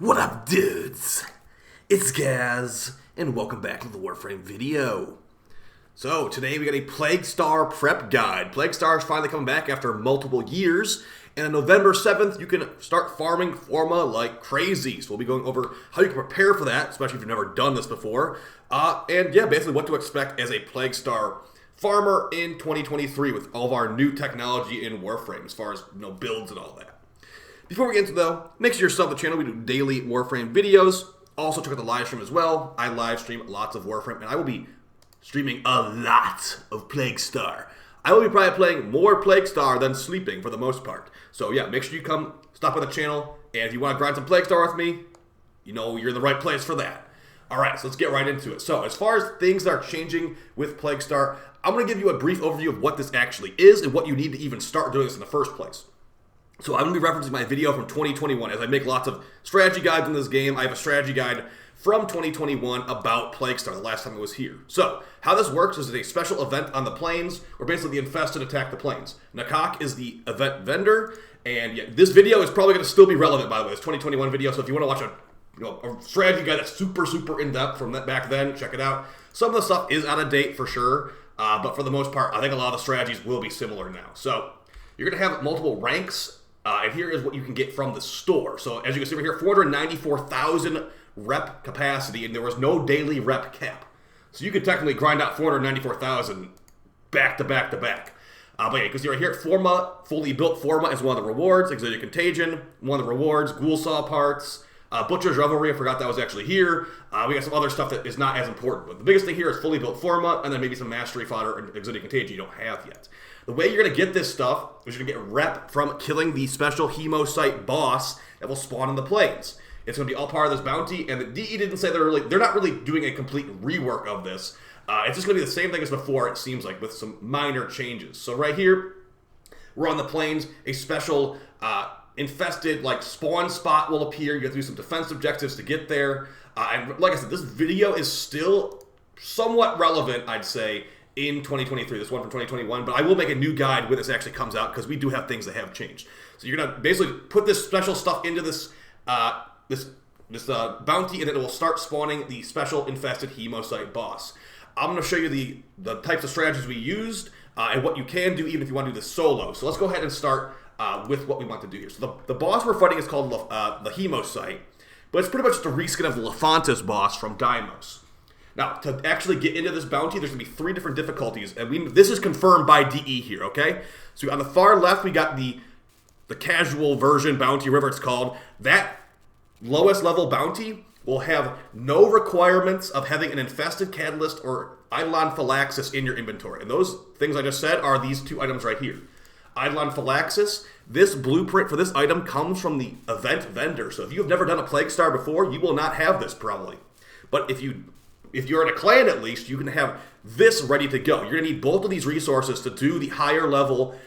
What up, dudes? It's Gaz, and welcome back to the Warframe video. So, today we got a Plague Star prep guide. Plague Star is finally coming back after multiple years, and on November 7th, you can start farming forma like crazy. So we'll be going over how you can prepare for that, especially if you've never done this before. And yeah, basically what to expect as a Plague Star farmer in 2023 with all of our new technology in Warframe, as far as builds and all that. Before we get into though, make sure you sub the channel. We do daily Warframe videos. Also check out the live stream as well. I live stream lots of Warframe, and I will be streaming a lot of Plague Star. I will be probably playing more Plague Star than sleeping for the most part. So yeah, make sure you come stop by the channel, and if you want to grind some Plague Star with me, you're in the right place for that. Alright, so let's get right into it. So as far as things that are changing with Plague Star, I'm going to give you a brief overview of what this actually is and what you need to even start doing this in the first place. So I'm going to be referencing my video from 2021 as I make lots of strategy guides in this game. I have a strategy guide from 2021 about Plague Star, the last time it was here. So, how this works is a special event on the plains where basically the infested attack the plains. Nakak is the event vendor, and yeah, this video is probably going to still be relevant, by the way. It's 2021 video, so if you want to watch a strategy guide that's super in-depth from that back then, check it out. Some of the stuff is out of date for sure, but for the most part, I think a lot of the strategies will be similar now. So, you're going to have multiple ranks. And here is what you can get from the store. So as you can see over here, 494,000 rep capacity, and there was no daily rep cap. So you could technically grind out 494,000 back to back to back. But yeah, you can see right here, Forma, fully built Forma is one of the rewards. Exotic Contagion, one of the rewards. Ghoul Saw parts. Butcher's Revelry, I forgot that was actually here. We got some other stuff that is not as important. But the biggest thing here is fully built Forma, and then maybe some Mastery Fodder and Exotic Contagion you don't have yet. The way you're going to get this stuff is you're going to get rep from killing the special Hemocyte boss that will spawn in the plains. It's going to be all part of this bounty, and the DE didn't say they're not really doing a complete rework of this. It's just going to be the same thing as before, it seems like, with some minor changes. So right here, we're on the plains. A special infested spawn spot will appear. You have to do some defense objectives to get there. And like I said, this video is still somewhat relevant, I'd say, in 2023, this one from 2021, but I will make a new guide when this actually comes out because we do have things that have changed. So you're gonna basically put this special stuff into this bounty, and then it will start spawning the special infested Hemocyte boss. I'm gonna show you the types of strategies we used and what you can do even if you want to do this solo. So let's go ahead and start with what we want to do here. So the boss we're fighting is called the Hemocyte, but it's pretty much just a reskin of the Lefantis boss from Deimos. Now, to actually get into this bounty, there's going to be 3 different difficulties, and this is confirmed by DE here, okay? So on the far left, we got the casual version bounty, whatever it's called. That lowest level bounty will have no requirements of having an infested catalyst or Eidolon Phylaxis in your inventory. And those things I just said are these 2 items right here. Eidolon Phylaxis, this blueprint for this item comes from the event vendor. So if you've never done a Plague Star before, you will not have this probably. But if you're in a clan at least, you can have this ready to go. You're going to need both of these resources to do the higher level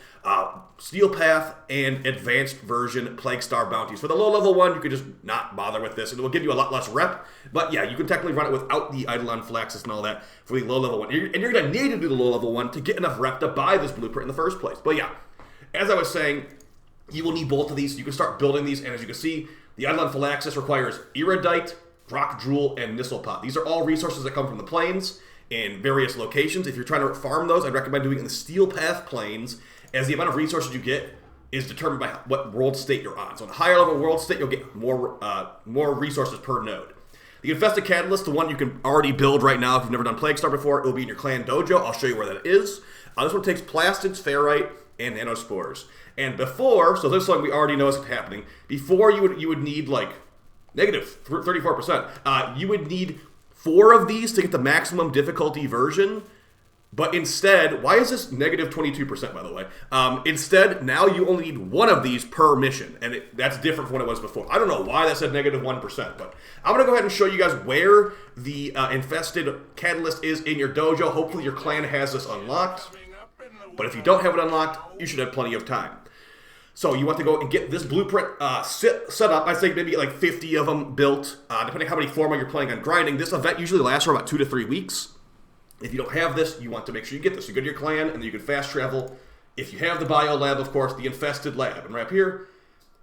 Steel Path and advanced version Plague Star bounties. For the low level one, you could just not bother with this. It will give you a lot less rep. But yeah, you can technically run it without the Eidolon Phylaxis and all that for the low level one. And you're going to need to do the low level one to get enough rep to buy this blueprint in the first place. But yeah, as I was saying, you will need both of these. You can start building these. And as you can see, the Eidolon Phylaxis requires Iridite, Rock Drool, and Nisselpot. These are all resources that come from the plains in various locations. If you're trying to farm those, I'd recommend doing it in the Steel Path plains, as the amount of resources you get is determined by what world state you're on. So in a higher level world state, you'll get more resources per node. The Infested Catalyst, the one you can already build right now if you've never done Plague Star before, it will be in your clan dojo. I'll show you where that is. This one takes plastids, ferrite, and nanospores. And before, so this one we already know is happening, before you would need negative 34%. You would need 4 of these to get the maximum difficulty version. But instead, why is this negative 22%, by the way? Instead, now you only need 1 of these per mission. And that's different from what it was before. I don't know why that said negative 1%. But I'm going to go ahead and show you guys where the Infested Catalyst is in your dojo. Hopefully your clan has this unlocked. But if you don't have it unlocked, you should have plenty of time. So you want to go and get this blueprint set up. I'd say maybe 50 of them built, depending on how many forma you're planning on grinding. This event usually lasts for about 2 to 3 weeks. If you don't have this, you want to make sure you get this. You go to your clan, and then you can fast travel. If you have the bio lab, of course, the infested lab. And right up here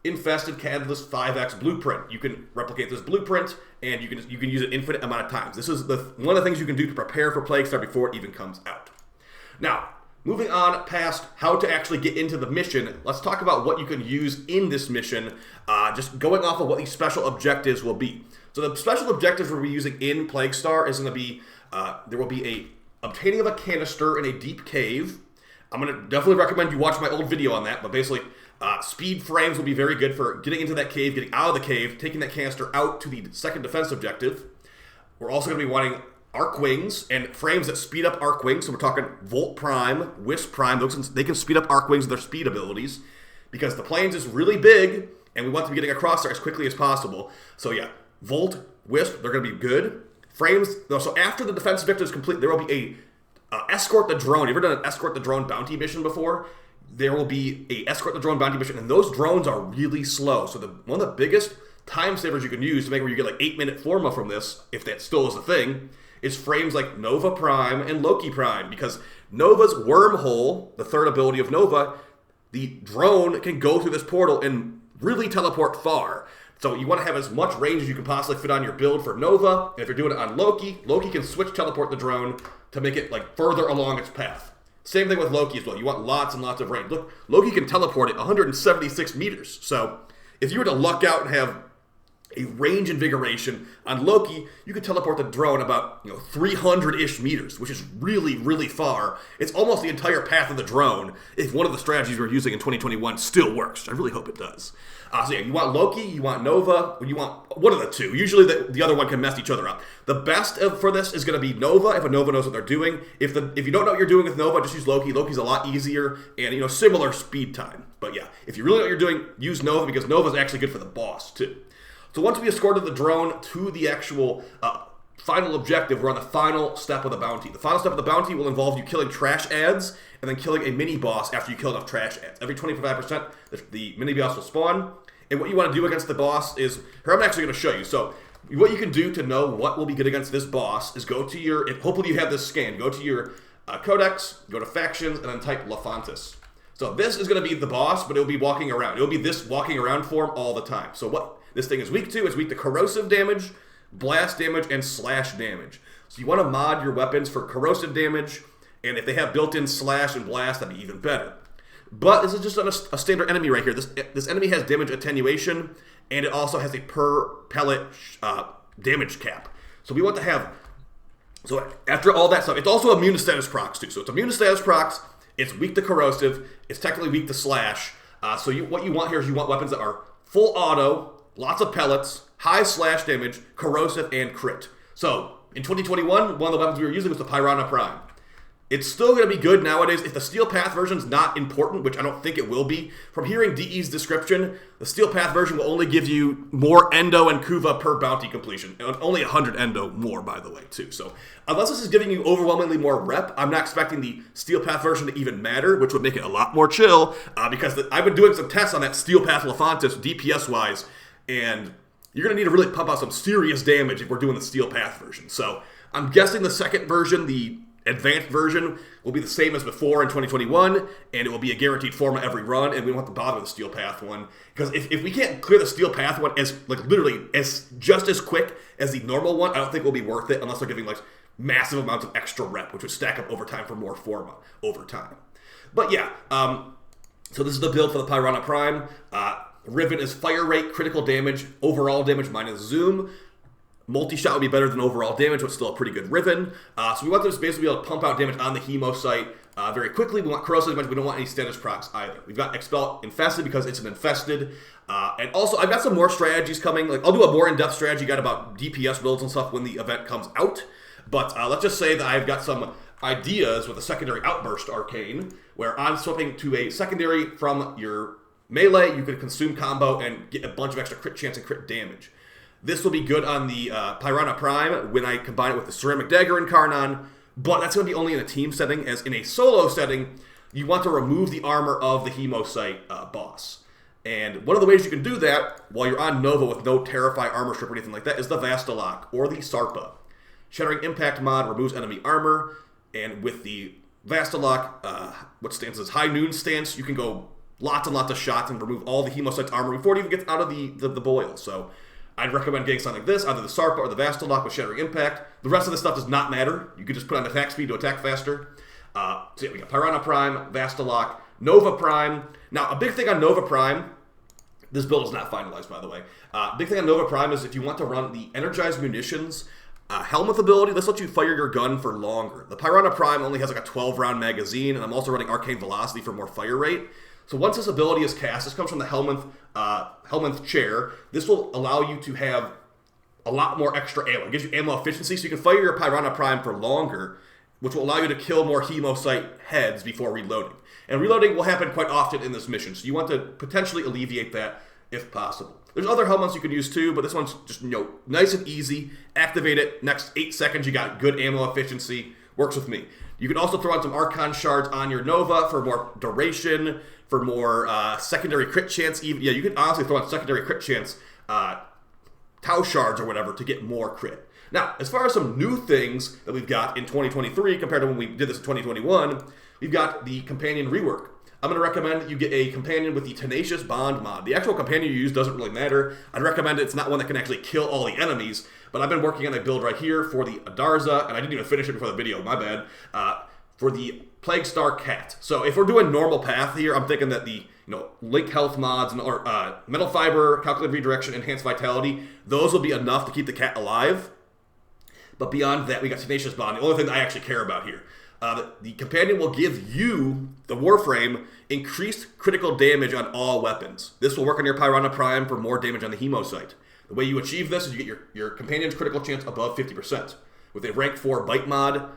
Infested Catalyst 5X blueprint. You can replicate this blueprint, and you can use it infinite amount of times. This is one of the things you can do to prepare for Plaguestar before it even comes out. Now, moving on past how to actually get into the mission, let's talk about what you can use in this mission, just going off of what these special objectives will be. So the special objectives we'll be using in Plaguestar is going to be, there will be obtaining of a canister in a deep cave. I'm going to definitely recommend you watch my old video on that, but basically, speed frames will be very good for getting into that cave, getting out of the cave, taking that canister out to the second defense objective. We're also going to be wanting arc wings and frames that speed up arc wings. So we're talking Volt Prime, Wisp Prime. They can speed up arc wings with their speed abilities because the plains is really big and we want to be getting across there as quickly as possible. So yeah, Volt, Wisp, they're going to be good. Frames, so after the defense objective is complete, there will be a Escort the Drone. You ever done an Escort the Drone bounty mission before? There will be a Escort the Drone bounty mission, and those drones are really slow. So one of the biggest time savers you can use to make where you get like 8-minute forma from this, if that still is a thing, is frames like Nova Prime and Loki Prime, because Nova's wormhole, the third ability of Nova, the drone can go through this portal and really teleport far. So you want to have as much range as you can possibly fit on your build for Nova, and if you're doing it on Loki, Loki can switch teleport the drone to make it like further along its path. Same thing with Loki as well. You want lots and lots of range. Look, Loki can teleport at 176 meters. So if you were to luck out and have a range invigoration on Loki, you could teleport the drone about 300-ish meters, which is really, really far. It's almost the entire path of the drone if one of the strategies we're using in 2021 still works. I really hope it does. So yeah, you want Loki, you want Nova, you want one of the two. Usually the other one can mess each other up. The best for this is going to be Nova, if a Nova knows what they're doing. If you don't know what you're doing with Nova, just use Loki. Loki's a lot easier and similar speed time. But yeah, if you really know what you're doing, use Nova because Nova's actually good for the boss too. So once we escorted the drone to the actual final objective, we're on the final step of the bounty. The final step of the bounty will involve you killing trash ads and then killing a mini-boss after you kill enough trash ads. Every 25%, the mini-boss will spawn. And what you want to do against the boss is, here I'm actually going to show you. So what you can do to know what will be good against this boss is go to your, hopefully you have this scanned, go to your codex, go to factions, and then type Lefantis. So this is going to be the boss, but it'll be walking around. It'll be this walking around form all the time. So what this thing is weak to is weak to corrosive damage, blast damage, and slash damage. So you want to mod your weapons for corrosive damage, and if they have built-in slash and blast, that'd be even better. But this is just a standard enemy right here. This enemy has damage attenuation, and it also has a per pellet damage cap. So we want to have, so after all that stuff, it's also immune to status procs too. So it's immune to status procs, it's weak to corrosive, it's technically weak to slash. So what you want here is you want weapons that are full auto, lots of pellets, high slash damage, corrosive, and crit. So in 2021, one of the weapons we were using was the Piranha Prime. It's still going to be good nowadays. If the Steel Path version is not important, which I don't think it will be, from hearing DE's description, the Steel Path version will only give you more Endo and Kuva per bounty completion. And only 100 Endo more, by the way, too. So unless this is giving you overwhelmingly more rep, I'm not expecting the Steel Path version to even matter, which would make it a lot more chill, because I've been doing some tests on that Steel Path Lefantis DPS-wise, and you're going to need to really pump out some serious damage if we're doing the Steel Path version. So I'm guessing the second version, the advanced version, will be the same as before in 2021, and it will be a guaranteed forma every run, and we don't have to bother with the Steel Path one. Because if we can't clear the Steel Path one as, literally, as just as quick as the normal one, I don't think it will be worth it unless they're giving, massive amounts of extra rep, which would stack up over time for more forma over time. But yeah, so this is the build for the Piranha Prime. Riven is fire rate, critical damage, overall damage minus zoom. Multi-shot would be better than overall damage, but still a pretty good Riven. So we want this basically be able to pump out damage on the Hemo site very quickly. We want corrosive damage, we don't want any status procs either. We've got Expel Infested because it's an infested. And also, I've got some more strategies coming. I'll do a more in-depth strategy guide about DPS builds and stuff when the event comes out. But let's just say that I've got some ideas with a secondary Outburst Arcane, where on swapping to a secondary from your melee, you could consume combo and get a bunch of extra crit chance and crit damage. This will be good on the Piranha Prime when I combine it with the Ceramic Dagger Incarnon, but that's going to be only in a team setting, as in a solo setting, you want to remove the armor of the Hemo site boss. And one of the ways you can do that, while you're on Nova with no Terrify armor strip or anything like that, is the Vastalock or the Sarpa. Shattering Impact mod removes enemy armor, and with the Vastalock, what stance is High Noon stance, you can go lots and lots of shots and remove all the Hemocyte's armor before it even gets out of the boil. So I'd recommend getting something like this, either the Sarpa or the Vastalok with Shattering Impact. The rest of this stuff does not matter. You could just put on attack speed to attack faster. So yeah, we got Piranha Prime, Vastalok, Nova Prime. Now, a big thing on Nova Prime, this build is not finalized, by the way. Big thing on Nova Prime is if you want to run the Energized Munitions Helminth ability, this lets you fire your gun for longer. The Piranha Prime only has like a 12-round magazine, and I'm also running Arcane Velocity for more fire rate. So once this ability is cast, this comes from the Helminth chair. This will allow you to have a lot more extra ammo. It gives you ammo efficiency, so you can fire your Piranha Prime for longer, which will allow you to kill more Hemocyte heads before reloading. And reloading will happen quite often in this mission, so you want to potentially alleviate that if possible. There's other Helminths you can use too, but this one's just, nice and easy. Activate it, next 8 seconds you got good ammo efficiency. Works with me. You can also throw on some Archon shards on your Nova for more duration, for more secondary crit chance. Even you can honestly throw on secondary crit chance Tau shards or whatever to get more crit. Now, as far as some new things that we've got in 2023 compared to when we did this in 2021, we've got the companion rework. I'm going to recommend that you get a companion with the Tenacious Bond mod. The actual companion you use doesn't really matter. I'd recommend it's not one that can actually kill all the enemies, but I've been working on a build right here for the Adarza, and I didn't even finish it before the video, my bad, for the Plague Star Cat. So if we're doing normal path here, I'm thinking that the Link Health mods, or Metal Fiber, Calculated Redirection, Enhanced Vitality, those will be enough to keep the cat alive. But beyond that, we got Tenacious Bond, the only thing that I actually care about here. The companion will give you, the Warframe, increased critical damage on all weapons. This will work on your Piranha Prime for more damage on the Hemocyte. The way you achieve this is you get your companion's critical chance above 50%. With a rank 4 bite mod,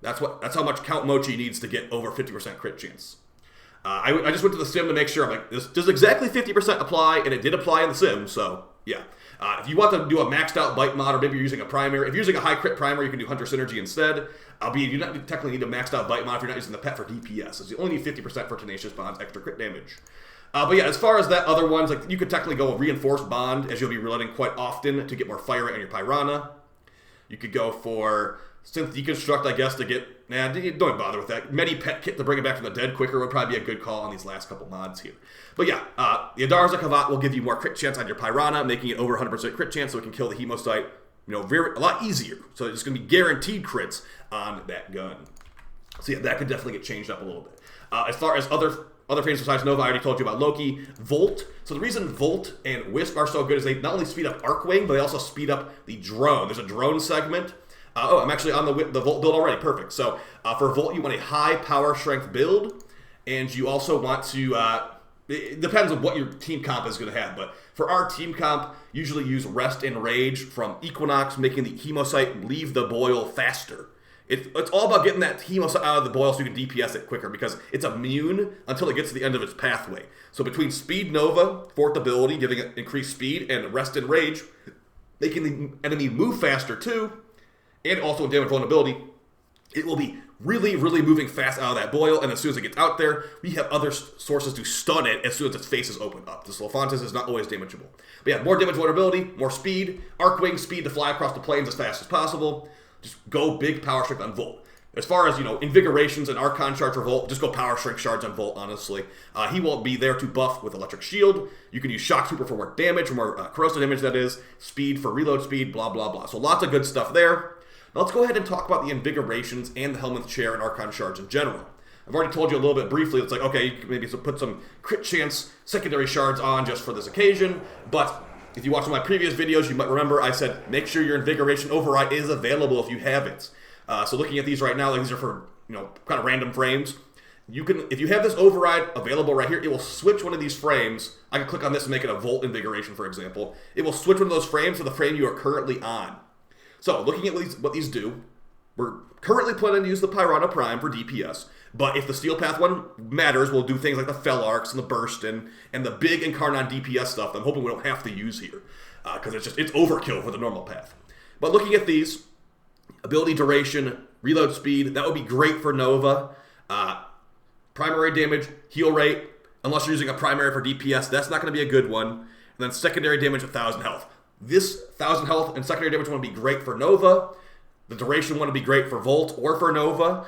that's how much Count Mochi needs to get over 50% crit chance. I just went to the sim to make sure. I'm like, does exactly 50% apply? And it did apply in the sim, so yeah. If you want to do a maxed out bite mod, or maybe you're using a primary, if you're using a high crit primary, you can do Hunter Synergy instead. You don't technically need a maxed out bite mod if you're not using the pet for DPS. So you only need 50% for Tenacious Bond's extra crit damage. But yeah, as far as that other ones, like you could technically go a Reinforced Bond, as you'll be reloading quite often to get more fire rate on your Piranha. You could go for Synth Deconstruct, I guess, to get... don't bother with that. Medi-Pet Kit to bring it back from the dead quicker would probably be a good call on these last couple mods here. But yeah, the Adarza Kavat will give you more crit chance on your Piranha, making it over 100% crit chance so it can kill the Hemocyte, a lot easier. So it's going to be guaranteed crits on that gun. So yeah, that could definitely get changed up a little bit. As far as other frames besides Nova, I already told you about Loki. Volt. So the reason Volt and Wisp are so good is they not only speed up Arcwing, but they also speed up the drone. There's a drone segment. I'm actually on the Volt build already. Perfect. So for Volt, you want a high power strength build, and you also want to... it depends on what your team comp is going to have, but for our team comp, usually use Rest and Rage from Equinox, making the Hemocyte leave the boil faster. It's all about getting that Hemocyte out of the boil so you can DPS it quicker, because it's immune until it gets to the end of its pathway. So between Speed Nova, 4th ability, giving it increased speed, and Rest and Rage, making the enemy move faster too, and also in damage vulnerability, it will be really, really moving fast out of that boil, and as soon as it gets out there, we have other sources to stun it as soon as its face is opened up. This Lophantis is not always damageable. But yeah, more damage vulnerability, more speed, Arcwing speed to fly across the plains as fast as possible. Just go big power strength on Volt. As far as, Invigorations and Archon shards for Volt, just go power strength shards on Volt, honestly. He won't be there to buff with Electric Shield. You can use Shock Trooper for more damage, for more corrosive damage, that is. Speed for reload speed, blah, blah, blah. So lots of good stuff there. Now let's go ahead and talk about the Invigorations and the Helminth Chair and Archon shards in general. I've already told you a little bit briefly. It's like, okay, you can maybe put some crit chance secondary shards on just for this occasion, but if you watched my previous videos, you might remember I said make sure your Invigoration override is available if you have it. So looking at these right now, these are for kind of random frames. You can, if you have this override available right here, it will switch one of these frames. I can click on this and make it a Volt Invigoration, for example. It will switch one of those frames to the frame you are currently on. So looking at what these do, we're currently planning to use the Piranha Prime for DPS. But if the Steel Path one matters, we'll do things like the Fell Arcs and the Bursten and the big Incarnon DPS stuff that I'm hoping we don't have to use here. Because it's overkill for the normal path. But looking at these, ability duration, reload speed, that would be great for Nova. Primary damage, heal rate, unless you're using a primary for DPS, that's not going to be a good one. And then secondary damage, 1,000 health. This 1,000 health and secondary damage want to be great for Nova. The duration want to be great for Volt or for Nova.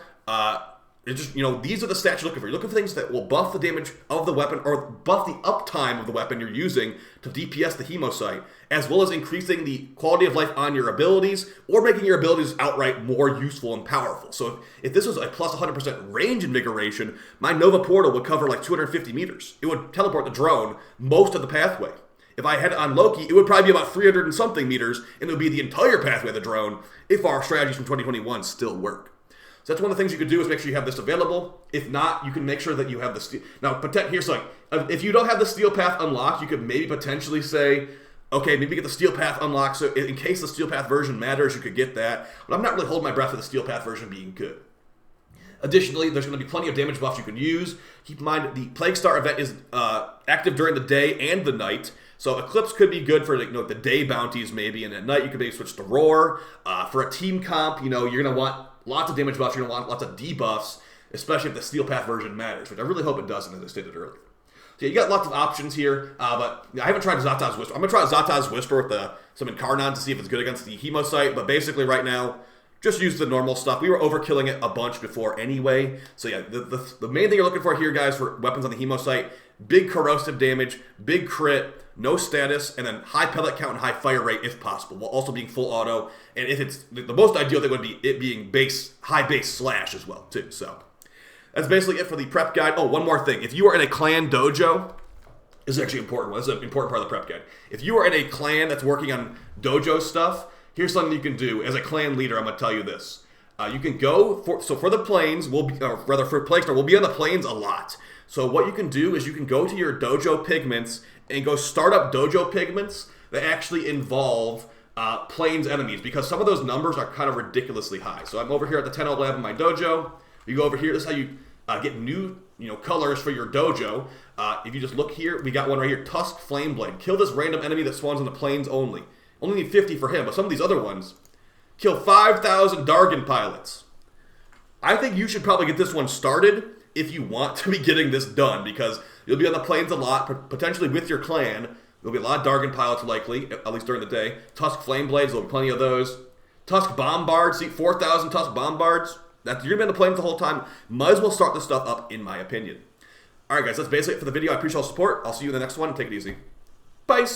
It's just, these are the stats you're looking for. You're looking for things that will buff the damage of the weapon or buff the uptime of the weapon you're using to DPS the Hemocyte, as well as increasing the quality of life on your abilities or making your abilities outright more useful and powerful. So if this was a plus 100% range invigoration, my Nova Portal would cover like 250 meters. It would teleport the drone most of the pathway. If I had it on Loki, it would probably be about 300 and something meters, and it would be the entire pathway of the drone if our strategies from 2021 still work. So that's one of the things you could do is make sure you have this available. If not, you can make sure that you have the steel. Now, here's something. If you don't have the steel path unlocked, you could maybe potentially say, okay, maybe get the steel path unlocked. So in case the steel path version matters, you could get that. But I'm not really holding my breath for the steel path version being good. Additionally, there's going to be plenty of damage buffs you can use. Keep in mind, the Plague Star event is active during the day and the night. So Eclipse could be good for the day bounties maybe, and at night you could maybe switch to Roar. For a team comp, you're going to want lots of damage buffs, you're going to want lots of debuffs, especially if the Steel Path version matters, which I really hope it doesn't, as I stated earlier. So you got lots of options here, but I haven't tried Zata's Whisper. I'm going to try Zata's Whisper with some Incarnon to see if it's good against the Hemocyte, but basically right now, just use the normal stuff. We were overkilling it a bunch before anyway. So yeah, the main thing you're looking for here, guys, for weapons on the Hemocyte, big corrosive damage, big crit, no status, and then high pellet count and high fire rate if possible, while also being full auto. And if it's the most ideal thing would be it being high base slash as well, too. So that's basically it for the prep guide. Oh, one more thing. If you are in a clan dojo, this is actually important. This is an important part of the prep guide. If you are in a clan that's working on dojo stuff, here's something you can do. As a clan leader, I'm going to tell you this. You can go, for the plains, for Plague Star, we'll be on the plains a lot. So what you can do is you can go to your dojo pigments and go start up dojo pigments that actually involve plains enemies, because some of those numbers are kind of ridiculously high. So I'm over here at the 10 lab in my dojo. You go over here, this is how you get new colors for your dojo. If you just look here, we got one right here, Tusk Flameblade. Kill this random enemy that spawns on the plains only. Only need 50 for him, but some of these other ones kill 5,000 Dargon pilots. I think you should probably get this one started if you want to be getting this done, because you'll be on the plains a lot, potentially with your clan. There'll be a lot of Dargon pilots likely, at least during the day. Tusk Flameblades, there'll be plenty of those. Tusk Bombards, see, 4,000 Tusk Bombards. You're going to be on the plains the whole time. Might as well start this stuff up, in my opinion. Alright guys, that's basically it for the video. I appreciate all the support. I'll see you in the next one. Take it easy. Bye!